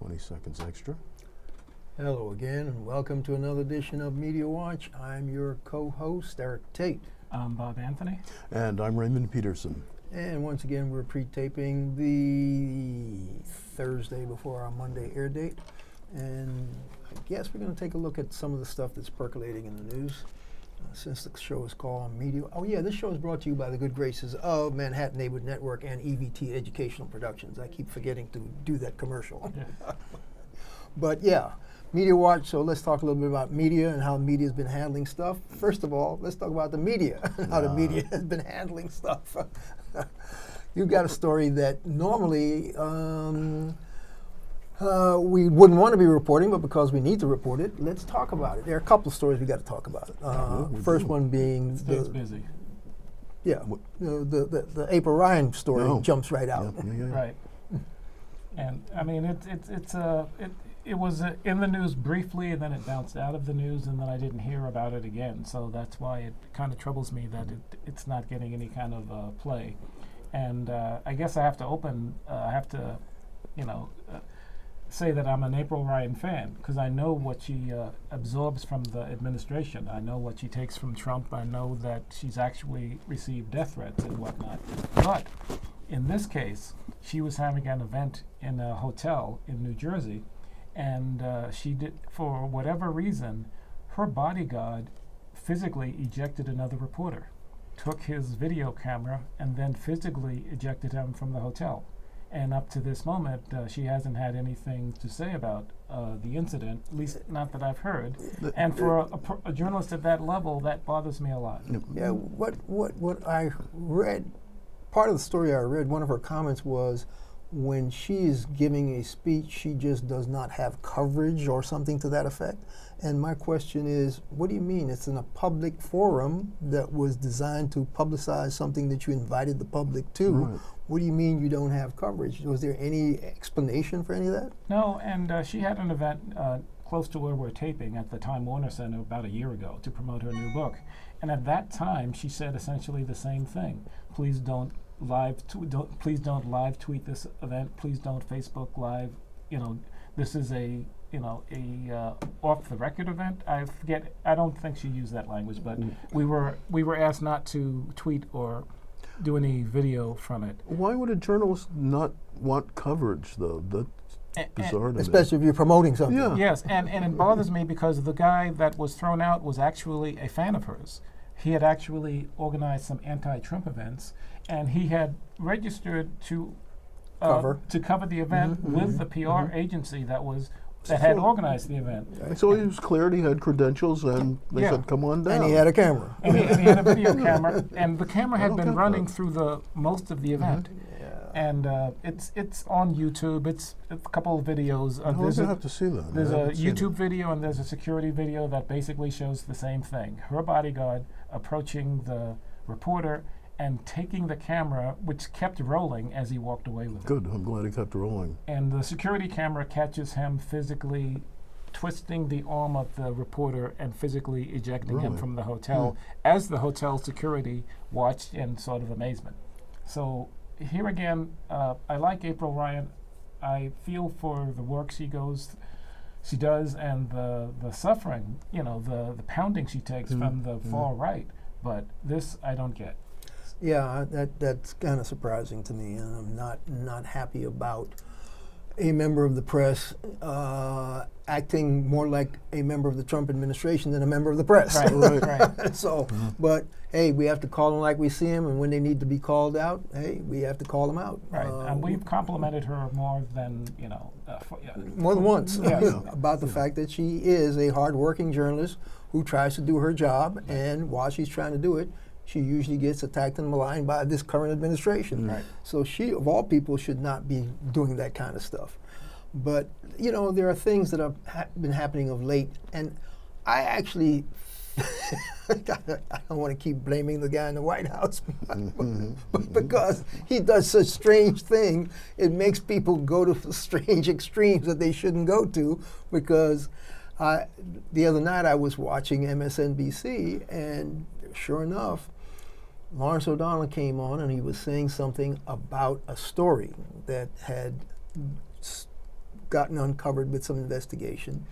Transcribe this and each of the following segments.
20 seconds extra. Hello again, and welcome to another edition of Media Watch. I'm your co-host, Eric Tait. I'm Bob Anthony. And I'm Raymond Peterson. And once again, we're pre-taping the Thursday before our Monday air date. And I guess we're going to take a look at some of the stuff that's percolating in the news. Since the show is called Media. Oh yeah, this show is brought to you by the good graces of Manhattan Neighborhood Network and EVT Educational Productions. I keep forgetting to do that commercial. Yeah. But yeah, Media Watch, so let's talk a little bit about media and how media has been handling stuff. First of all, let's talk about the media and how the media has been handling stuff. You've got a story that normally we wouldn't want to be reporting, but because we need to report it, let's talk about it. There are a couple of stories we got to talk about. First one being Stays busy. Yeah, the April Ryan story jumps right out. Yeah. Right. And I mean, it was in the news briefly, and then it bounced out of the news, and then I didn't hear about it again. So that's why it kind of troubles me that it's not getting any kind of play. And I guess I have to say that I'm an April Ryan fan because I know what she absorbs from the administration. I know what she takes from Trump. I know that she's actually received death threats and whatnot. But in this case, she was having an event in a hotel in New Jersey, and she did, for whatever reason, her bodyguard physically ejected another reporter, took his video camera, and then physically ejected him from the hotel. And up to this moment, she hasn't had anything to say about the incident, at least not that I've heard. And for a journalist at that level, that bothers me a lot. Yeah, what I read, part of the story I read, one of her comments was, when she is giving a speech, she just does not have coverage or something to that effect. And my question is, what do you mean? It's in a public forum that was designed to publicize something that you invited the public to. Right. What do you mean you don't have coverage? Was there any explanation for any of that? No, and she had an event close to where we're taping at the Time Warner Center about a year ago to promote her new book. And at that time, she said essentially the same thing. Please don't live tweet this event. Please don't Facebook Live. This is a off the record event. I forget. I don't think she used that language, but we were asked not to tweet or do any video from it. Why would a journalist not want coverage, though? That's bizarre to me. Especially if you're promoting something. Yeah. Yes, and it bothers me because the guy that was thrown out was actually a fan of hers. He had actually organized some anti-Trump events, and he had registered to cover the event with the PR agency that had organized the event. So he was cleared, he had credentials, and they said, come on down. And he had a camera. And he had a video camera, and the camera had been running through most of the event. And it's on YouTube. It's a couple of videos. I was going to have to see that. There's a YouTube video and there's a security video that basically shows the same thing. Her bodyguard approaching the reporter and taking the camera, which kept rolling as he walked away with it. Good, I'm glad he kept rolling. And the security camera catches him physically twisting the arm of the reporter and physically ejecting him from the hotel as the hotel security watched in sort of amazement. So here again, I like April Ryan. I feel for the work she does, and the suffering, the pounding she takes from the far right. But this I don't get. Yeah, that's kind of surprising to me, and I'm not happy about a member of the press acting more like a member of the Trump administration than a member of the press. Right. So, but hey, we have to call them like we see them, and when they need to be called out, hey, we have to call them out. Right, and we've complimented her more than more than once about the fact that she is a hard-working journalist who tries to do her job, and while she's trying to do it, she usually gets attacked and maligned by this current administration. Right. So she, of all people, should not be doing that kind of stuff. But, there are things that have been happening of late, and I actually, I don't want to keep blaming the guy in the White House, but because he does such strange things, it makes people go to strange extremes that they shouldn't go to, because the other night I was watching MSNBC, and sure enough, Lawrence O'Donnell came on and he was saying something about a story that had gotten uncovered with some investigation.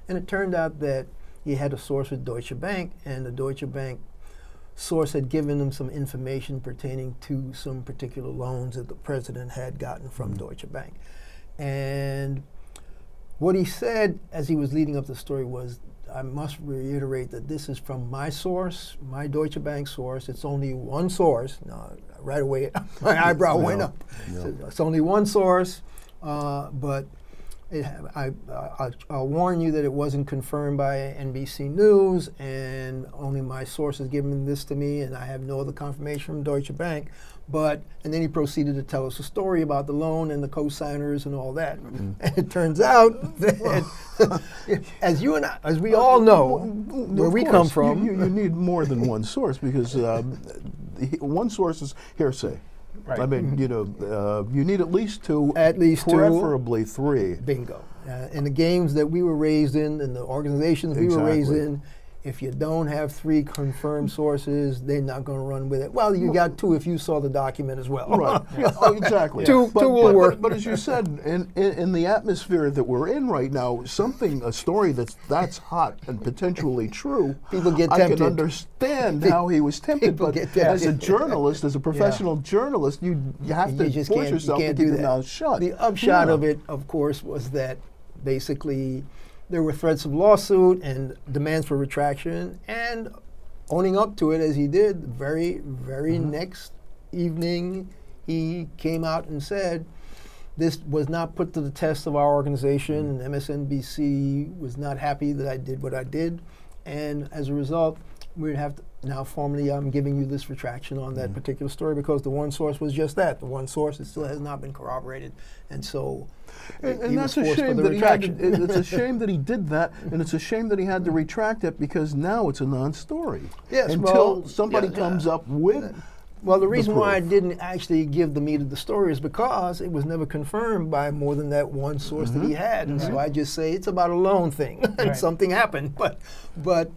And it turned out that he had a source with Deutsche Bank, and the Deutsche Bank source had given him some information pertaining to some particular loans that the president had gotten from Deutsche Bank. And what he said as he was leading up the story was, I must reiterate that this is from my source, my Deutsche Bank source. It's only one source. Now, right away, my eyebrow went up. So it's only one source, but I'll warn you that it wasn't confirmed by NBC News, and only my source has given this to me, and I have no other confirmation from Deutsche Bank. And then he proceeded to tell us a story about the loan and the co-signers and all that. And it turns out that, as you and I, as we all know, where we come from, you need more than one source, because one source is hearsay. Right. I mean, you need at least two, preferably three. Bingo. In the games that we were raised in, and the organizations we were raised in, if you don't have three confirmed sources, they're not going to run with it. Well, you got two if you saw the document as well. Right. Oh, exactly. Two will work. But as you said, in the atmosphere that we're in right now, a story that's hot and potentially true, people get tempted. I can understand how he was tempted, but as a journalist, as a professional journalist, you have to force yourself to keep your mouth shut. The upshot of it, of course, was that basically there were threats of lawsuit and demands for retraction, and owning up to it as he did, very next evening, he came out and said, this was not put to the test of our organization, and MSNBC was not happy that I did what I did, and as a result, we'd have to, now formally I'm giving you this retraction on that particular story, because the one source was just that, the one source. It still has not been corroborated, and so and that's a shame that it's a shame that he did that, and it's a shame that he had to retract it, because now it's a non-story. Yes, until somebody comes up with. Well, the reason why I didn't actually give the meat of the story is because it was never confirmed by more than that one source that he had, and so I just say it's about a loan thing, and something happened, but.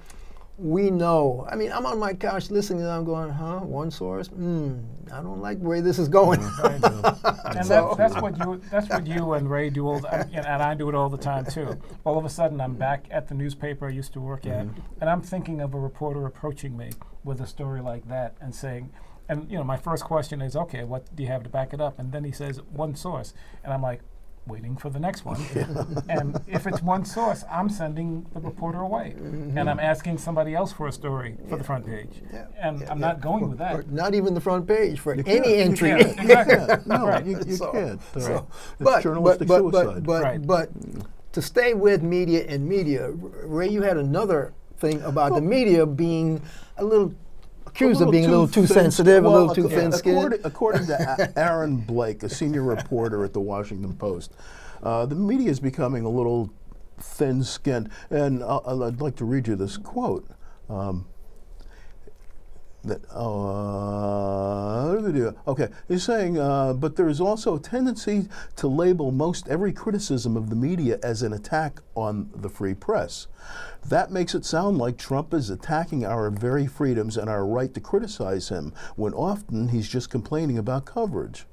We know. I mean, I'm on my couch listening, and I'm going, one source? I don't like the way this is going. And that's what you and Ray do, and I do it all the time too. All of a sudden, I'm back at the newspaper I used to work at, and I'm thinking of a reporter approaching me with a story like that and saying, and my first question is, okay, what do you have to back it up? And then he says, one source. And I'm like, waiting for the next one. And if it's one source, I'm sending the reporter away. And I'm asking somebody else for a story for the front page. And I'm not going with that. Or not even the front page for any entry. Exactly. No, you can't. But journalistic suicide. But to stay with media and media, Ray, you had another thing about the media being accused of being a little too sensitive, a little too thin-skinned. According to Aaron Blake, a senior reporter at the Washington Post, the media is becoming a little thin-skinned. And I'd like to read you this quote. He's saying, but there is also a tendency to label most every criticism of the media as an attack on the free press. That makes it sound like Trump is attacking our very freedoms and our right to criticize him, when often he's just complaining about coverage.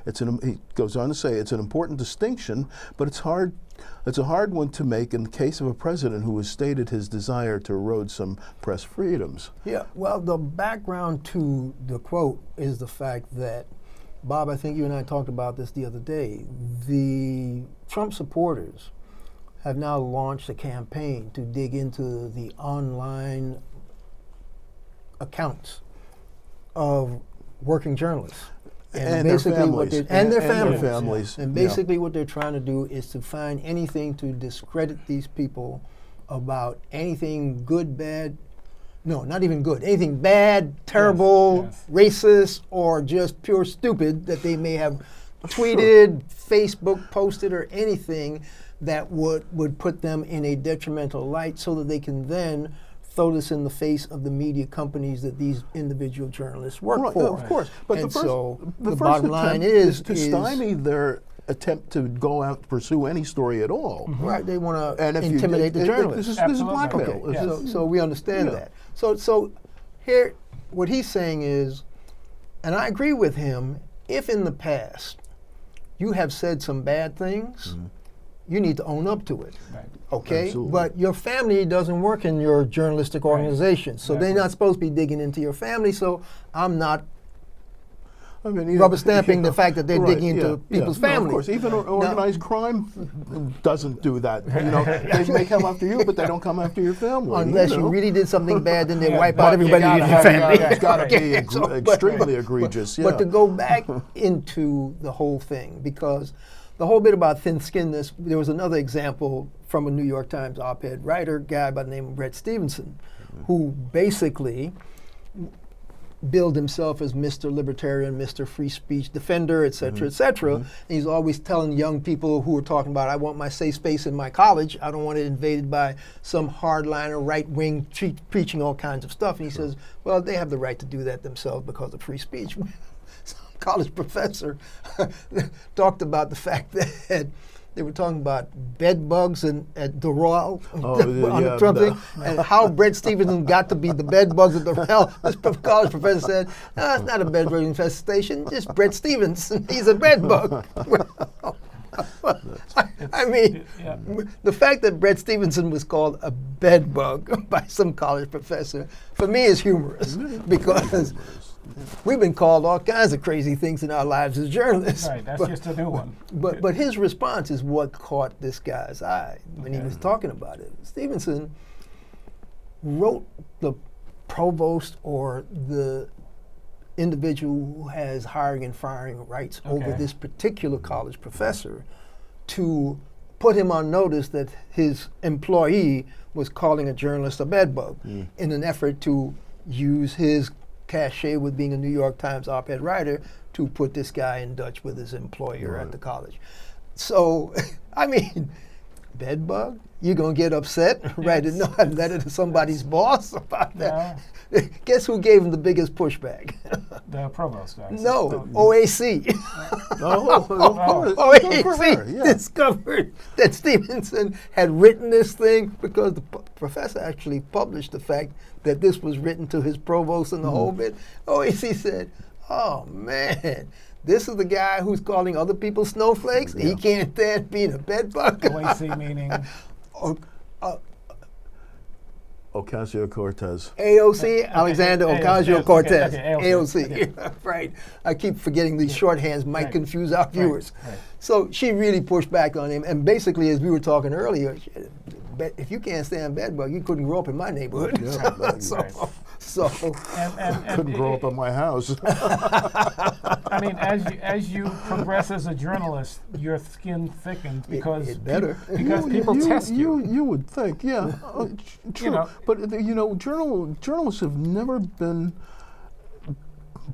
He goes on to say, it's an important distinction, but it's a hard one to make in the case of a president who has stated his desire to erode some press freedoms. Yeah, well, the background to the quote is the fact that, Bob, I think you and I talked about this the other day, the Trump supporters have now launched a campaign to dig into the online accounts of working journalists. And their families. And their families. And basically what they're trying to do is to find anything to discredit these people about anything good, bad, no, not even good, anything bad, terrible, racist, or just pure stupid that they may have tweeted, Facebook posted, or anything that would put them in a detrimental light, so that they can then throw this in the face of the media companies that these individual journalists work for. Of course. But and the bottom line is to stymie their attempt to go out and pursue any story at all. Right, they want to intimidate the journalists. This is blackmail. Okay. So we understand that. So here, what he's saying is, and I agree with him, if in the past you have said some bad things, you need to own up to it. Right. Okay? Absolutely. But your family doesn't work in your journalistic organization. So they're Exactly. not supposed to be digging into your family, so I'm not I mean, rubber stamping the fact that they're right, digging into people's No, families. of course, even organized crime doesn't do that. They may come after you, but they don't come after your family. Unless you know. really did something bad, then they Yeah, wipe but out everybody in you your gotta family. have- It's got to Okay. be So, but- extremely egregious. But to Yeah. go back into the whole thing, because the whole bit about thin-skinnedness, there was another example from a New York Times op-ed writer, guy by the name of Bret Stevenson, who basically billed himself as Mr. Libertarian, Mr. Free Speech Defender, et cetera, et cetera. And he's always telling young people who are talking about, I want my safe space in my college. I don't want it invaded by some hardliner, right-wing preaching all kinds of stuff. And he says, well, they have the right to do that themselves because of free speech. Some college professor talked about the fact that they were talking about bed bugs at Doral on the Trump thing, and how Bret Stevenson got to be the bed bugs at Doral. This college professor said, no, it's not a bed bug infestation, just Bret Stevenson. He's a bed bug. I mean, the fact that Bret Stevenson was called a bed bug by some college professor, for me, is humorous, because we've been called all kinds of crazy things in our lives as journalists. Right, that's just a new one. But his response is what caught this guy's eye when he was talking about it. Stevenson wrote the provost or the individual who has hiring and firing rights over this particular college professor to put him on notice that his employee was calling a journalist a bedbug in an effort to use his cachet with being a New York Times op-ed writer to put this guy in Dutch with his employer at the college. So, I mean, bedbug? You're going to get upset, write a letter to somebody's boss about that? Guess who gave him the biggest pushback? The provost guy. No, OAC. OAC discovered that Stevenson had written this thing because the professor actually published the fact that this was written to his provost and the whole bit. OAC said, oh man, this is the guy who's calling other people snowflakes? He can't stand being a bedbug? OAC meaning? Ocasio-Cortez. AOC, Alexander Ocasio-Cortez. Okay, AOC, right. I keep forgetting these shorthands might confuse our viewers. Right. So she really pushed back on him, and basically, as we were talking earlier, if you can't stand bedbug, you couldn't grow up in my neighborhood. So Couldn't grow up in my house. I mean, as you progress as a journalist, your skin thickens because it better. because people test you. You would think, yeah, true. You know. But journalists have never been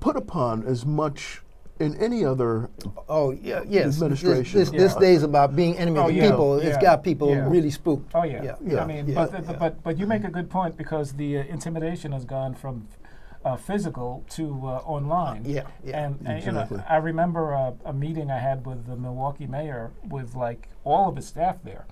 put upon as much in any other administration. This day's about being enemy of people. It's got people really spooked. Oh yeah. I mean, yeah. but you make a good point because the intimidation has gone from physical to online. And Exactly. I remember a meeting I had with the Milwaukee mayor with like all of his staff there,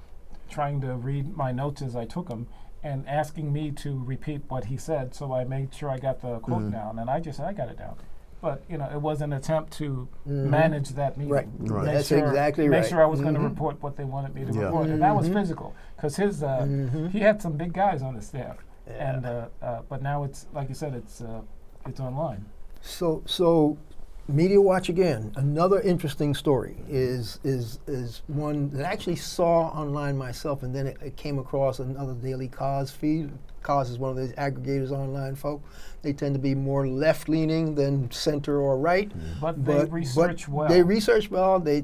trying to read my notes as I took them and asking me to repeat what he said. So I made sure I got the quote down, and I just said I got it down. But it was an attempt to manage that meeting. Right. That's Make exactly sure I was going to report what they wanted me to report, and that was physical because his he had some big guys on his staff, and but now it's like you said, it's online. So Media Watch again. Another interesting story is one that I actually saw online myself, and then it came across another Daily Kos feed. Kos is one of those aggregators online folk. They tend to be more left-leaning than center or right. But they research well. They research well. They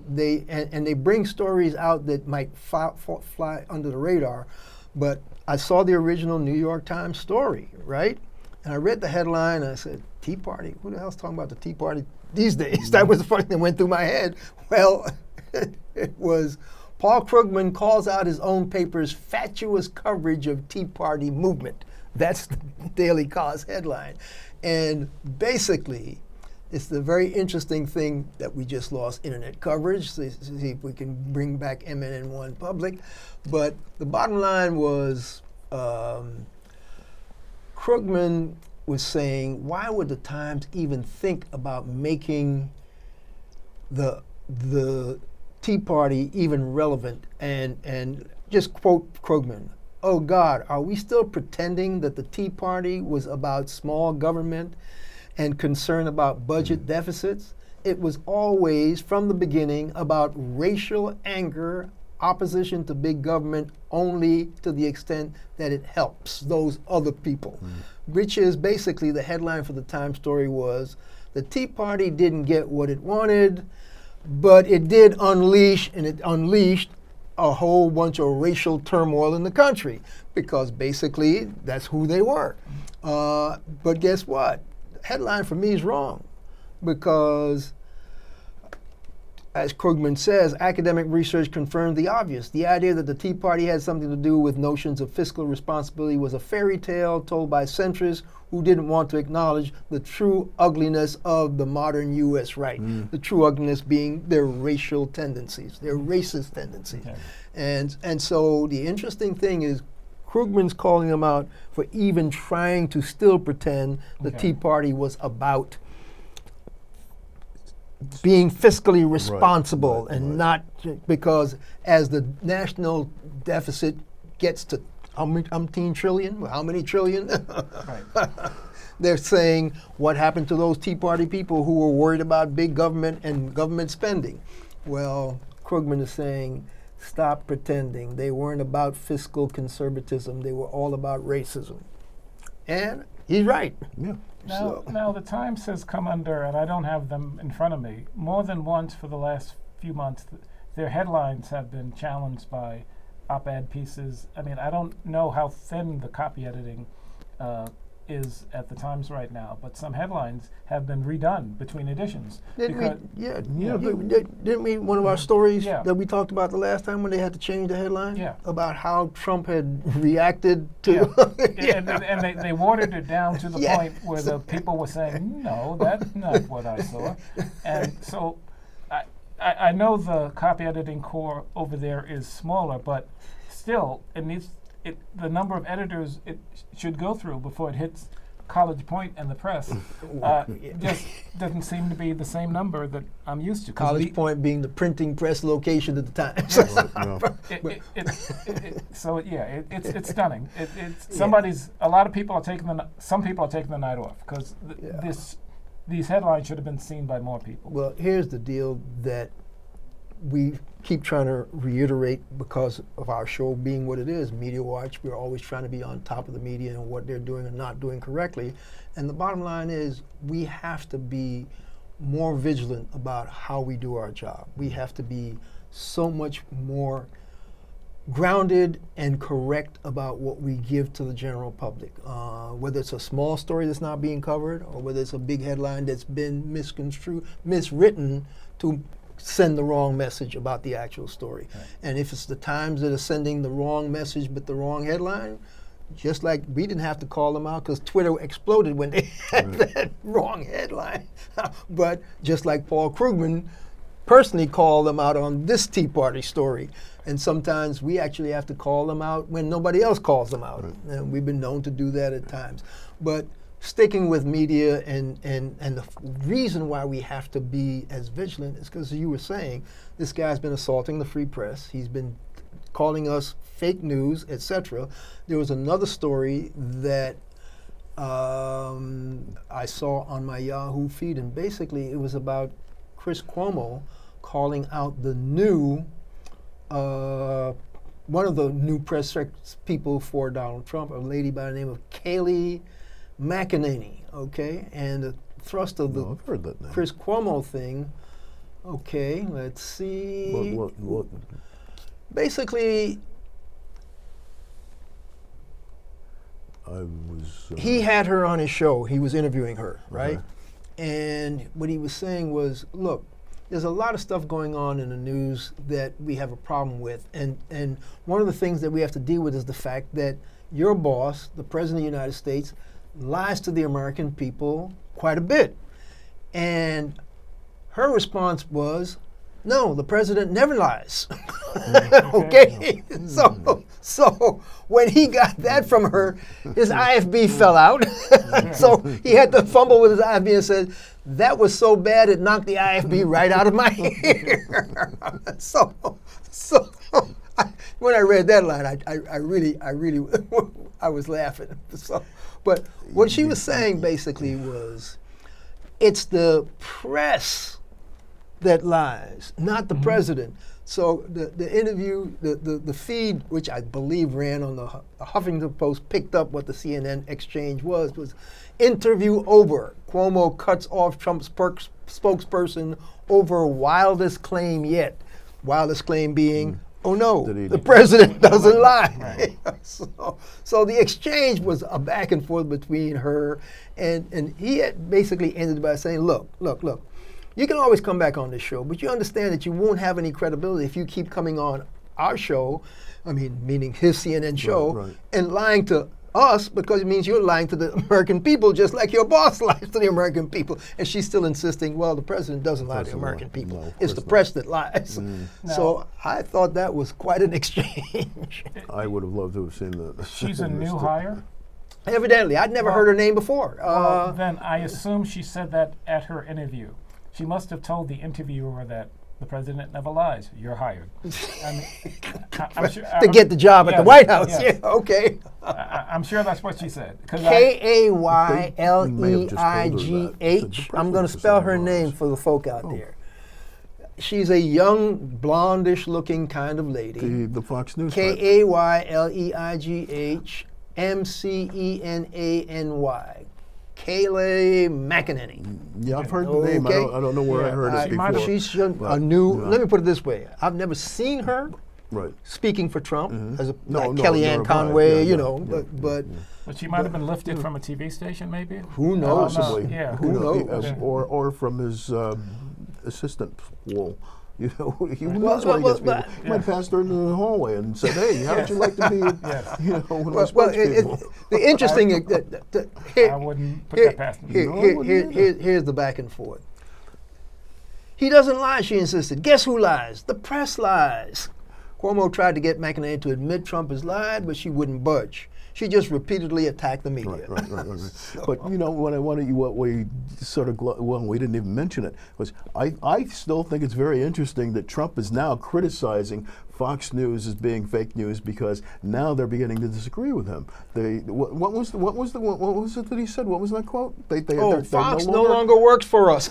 bring stories out that might fly under the radar. But I saw the original New York Times story, right? And I read the headline, and I said, Tea Party? Who the hell's talking about the Tea Party these days? That was the first thing that went through my head. Well, it was Paul Krugman calls out his own paper's fatuous coverage of Tea Party movement. That's the Daily Kos headline. And basically, it's the very interesting thing that we just lost internet coverage. So see if we can bring back MNN1 public. But the bottom line was Krugman was saying, why would the Times even think about making the Tea Party even relevant? And just quote Krugman. Oh God, are we still pretending that the Tea Party was about small government and concern about budget deficits? It was always, from the beginning, about racial anger, opposition to big government only to the extent that it helps those other people. Which is basically the headline for the Times story was, the Tea Party didn't get what it wanted, but it did unleash, and it unleashed a whole bunch of racial turmoil in the country, because basically that's who they were. But guess what? The headline for me is wrong, because as Krugman says, academic research confirmed the obvious. The idea that the Tea Party had something to do with notions of fiscal responsibility was a fairy tale told by centrists who didn't want to acknowledge the true ugliness of the modern U.S. right. The true ugliness being their racial tendencies, their racist tendencies. Okay. And so the interesting thing is Krugman's calling them out for even trying to still pretend the Tea Party was about being fiscally responsible and not because as the national deficit gets to how many trillion? They're saying what happened to those Tea Party people who were worried about big government and government spending. Well, Krugman is saying stop pretending. They weren't about fiscal conservatism. They were all about racism. And he's right. Yeah. Now the Times has come under, and I don't have them in front of me, more than once for the last few months, their headlines have been challenged by op-ed pieces. I mean, I don't know how thin the copy editing is at the Times right now, but some headlines have been redone between editions. Didn't we, one of our stories that we talked about the last time when they had to change the headline? Yeah. About how Trump had reacted to... And they watered it down to the point where the people were saying, no, that's not what I saw. And so I know the copy editing corps over there is smaller, but still, it needs... the number of editors it should go through before it hits College Point and the press just doesn't seem to be the same number that I'm used to. College Point being the printing press location at the time. It's stunning. A lot of people are some people are taking the night off because these headlines should have been seen by more people. Well, here's the deal that we keep trying to reiterate because of our show being what it is, Media Watch. We're always trying to be on top of the media and what they're doing and not doing correctly. And the bottom line is we have to be more vigilant about how we do our job. We have to be so much more grounded and correct about what we give to the general public. Whether it's a small story that's not being covered or whether it's a big headline that's been miswritten to send the wrong message about the actual story. Right. And if it's the Times that are sending the wrong message but the wrong headline, just like we didn't have to call them out because Twitter exploded when they had that wrong headline. But just like Paul Krugman personally called them out on this Tea Party story. And sometimes we actually have to call them out when nobody else calls them out. Right. And we've been known to do that at times. But sticking with media and the reason why we have to be as vigilant is because you were saying this guy's been assaulting the free press. He's been calling us fake news, etc. There was another story that I saw on my Yahoo feed, and basically it was about Chris Cuomo calling out the new one of the new press people for Donald Trump, a lady by the name of Kayleigh McEnany, okay? And the thrust of the I've heard that name. Chris Cuomo thing, okay, let's see. What? Basically, he had her on his show. He was interviewing her, right? And what he was saying was, look, there's a lot of stuff going on in the news that we have a problem with. And one of the things that we have to deal with is the fact that your boss, the President of the United States, lies to the American people quite a bit. And her response was, No, the president never lies. Okay? So when he got that from her, his IFB fell out. So he had to fumble with his IFB and said, that was so bad it knocked the IFB right out of my ear. When I read that line, I really I was laughing. But what she was saying basically was, it's the press that lies, not the president. So the interview, the feed, which I believe ran on the Huffington Post, picked up what the CNN exchange was interview over. Cuomo cuts off Trump's spokesperson over wildest claim yet. Wildest claim being, oh no, the president doesn't lie. So the exchange was a back and forth between her and he had basically ended by saying, look. You can always come back on this show, but you understand that you won't have any credibility if you keep coming on our show, meaning his CNN show, and lying to us, because it means you're lying to the American people just like your boss lies to the American people. And she's still insisting, well, the president doesn't lie to the American people. No, it's the press that lies. So I thought that was quite an exchange. I would have loved to have seen that. She's a new hire? Evidently. I'd never heard her name before. Then I assume she said that at her interview. She must have told the interviewer that the president never lies. You're hired. I'm sure, to get the job at the White House. Yeah, okay. I'm sure that's what she said. Kayleigh. I'm going to spell her name for the folk out there. She's a young, blondish-looking kind of lady. The Fox News. Kayleigh McEnany. Kayleigh McEnany. Yeah, I've heard the name. I don't know where I heard it before. She's a new. Let me put it this way: I've never seen her speaking for Trump as a Kellyanne Conway, but she might have been lifted from a TV station, maybe. Who knows? Possibly. Yeah. Who knows? Or from his assistant pool. He knows what he gets people. He might pass her in the hallway and said, "Hey, how would you like to be, one of my spokespeople?" The interesting, I wouldn't put that past him. Here's the back and forth. He doesn't lie, she insisted. Guess who lies? The press lies. Cuomo tried to get McEnany to admit Trump has lied, but she wouldn't budge. She just repeatedly attacked the media. Right. But what we sort of, we didn't even mention it, was I still think it's very interesting that Trump is now criticizing Fox News as being fake news because now they're beginning to disagree with him. What was it that he said? What was that quote? Fox no longer works for us.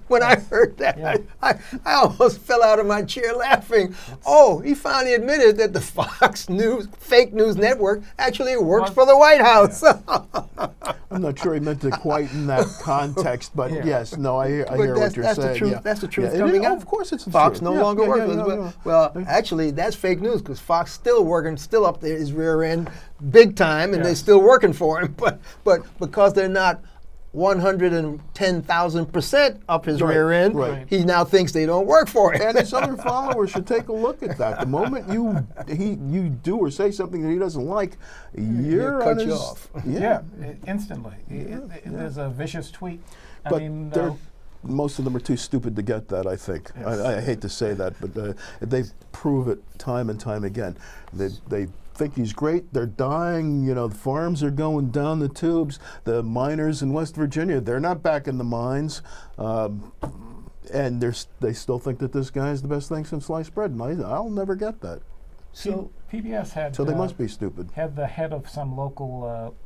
when I heard that, I almost fell out of my chair laughing. He finally admitted that the Fox News fake news network actually works for the White House. I'm not sure he meant it quite in that context, but yes, no, I hear what you're saying. That's the truth coming out. Of course it's Fox no longer works. Well, actually, that's fake news because Fox still working, still up there, his rear end, big time, and they're still working for him. But because they're not 110,000% up his rear end, he now thinks they don't work for him. And his other followers should take a look at that. The moment you do or say something that he doesn't like, you're cut you off. Instantly. There's a vicious tweet. Most of them are too stupid to get that, I think. Yes. I hate to say that, but they prove it time and time again. They think he's great. They're dying. The farms are going down the tubes. The miners in West Virginia, they're not back in the mines. And they still think that this guy is the best thing since sliced bread. And I'll never get that. So PBS had. So they must be stupid. Had the head of some local,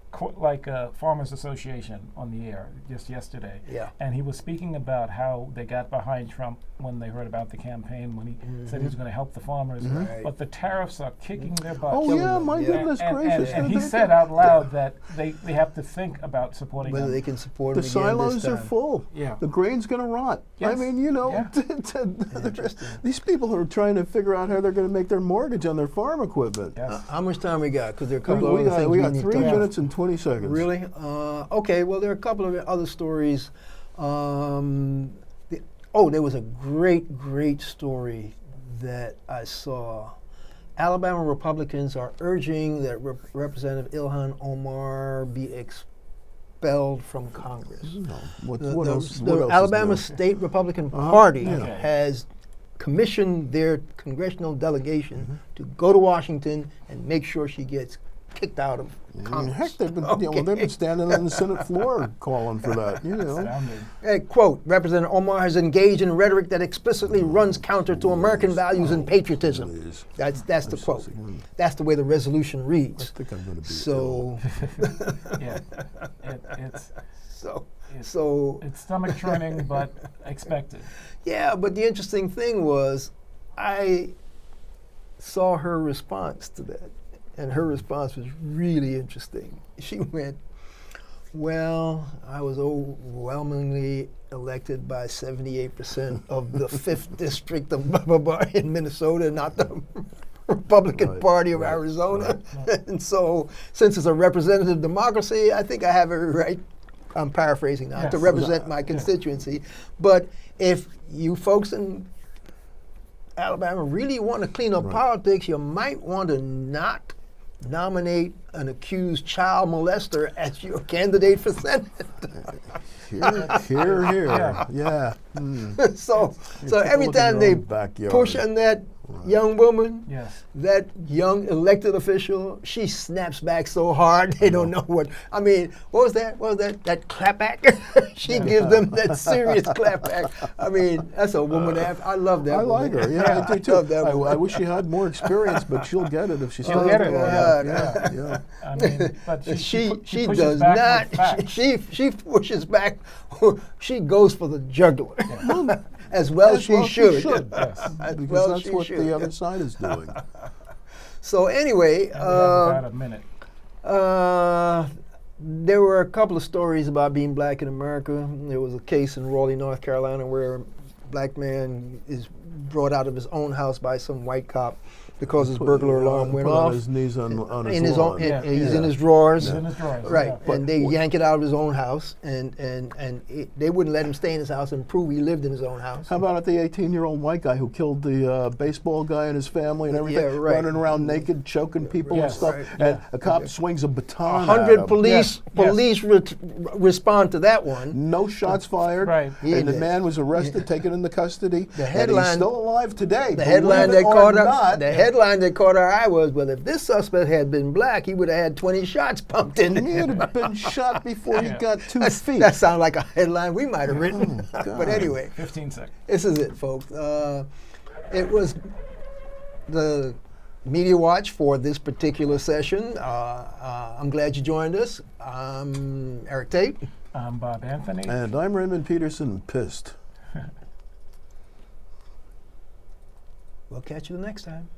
farmers association on the air just yesterday. Yeah. And he was speaking about how they got behind Trump when they heard about the campaign, when he said he was going to help the farmers. But the tariffs are kicking their butt. Oh yeah, my goodness gracious! And he said out loud that they have to think about supporting whether them. they can support the him silos again are full. Yeah. The grain's going to rot. Yes. I mean, these people are trying to figure out how they're going to make their mortgage on their farm equipment. Yes. How much time we got? Because there are a couple of other things we got need 3 minutes and 20 seconds. Really? Okay. Well, there are a couple of other stories. There was a great story that I saw. Alabama Republicans are urging that Representative Ilhan Omar be expelled from Congress. No. What The, else? the What else Alabama is new? State Republican Party yeah. Okay. has commissioned their congressional delegation to go to Washington and make sure she gets kicked out of Congress. Heck, they've been standing on the Senate floor calling for that. Astounding. Hey, quote, Representative Omar has engaged in rhetoric that explicitly runs counter to American values and patriotism. Please. That's the so quote. sick. That's the way the resolution I reads. think I'm going to be So, Yeah, it's so it's stomach churning, but expected. yeah, but the interesting thing was I saw her response to that. And her response was really interesting. She went, well, I was overwhelmingly elected by 78% of the 5th district of blah, blah, blah in Minnesota, not the Republican Right, Party of right, Arizona. And so, since it's a representative democracy, I think I have every right, I'm paraphrasing now, to Yes. represent my constituency. But if you folks in Alabama really want to clean up Right. politics, you might want to not nominate an accused child molester as your candidate for Senate. Here. Yeah. Yeah. so Take so a every look in time your they own backyard. push on that young woman, Yes. that young elected official, she snaps back so hard they don't know what. I mean, what was that? That clapback? She gives them that serious clapback. I mean, that's a woman. I love that. I like woman. her. Yeah, I do too. love that woman. I wish she had more experience, but she'll get it if she She'll stays get it. long Yeah. enough. Yeah. I mean, but She pushes does back with not. facts. She pushes back. She goes for the jugular, as well she should. Yes. As Because well that's she what should. the other side is doing. So anyway, And we have about a minute. there were a couple of stories about being black in America. There was a case in Raleigh, North Carolina, where a black man is brought out of his own house by some white cop because his burglar alarm went Put off. on his knees on his in his lawn. own, Yeah. he's in Yeah. his drawers. He's in his drawers. Right, Yeah. and they yank it out of his own house, and they wouldn't let him stay in his house and prove he lived in his own house. How about the 18-year-old white guy who killed the baseball guy and his family and everything, Yeah, right. running around naked, choking people and Yes. stuff, Right. and a cop swings a baton at 100 him. police Yes. respond to that one. No shots fired, Right. Yeah, and the the- man was arrested, taken into custody. The and headline- he's still alive today. The headline Believe that it or caught our not, the headline that caught our eye was, well, if this suspect had been black, he would have had 20 shots pumped into he him. had been shot before he Yeah. got 2 feet. That sounds like a headline we might have written. Oh, But God. anyway, 15 seconds. this is it, folks. It was the media watch for this particular session. I'm glad you joined us. I'm Eric Tait. I'm Bob Anthony. And I'm Raymond Peterson, pissed. We'll catch you the next time.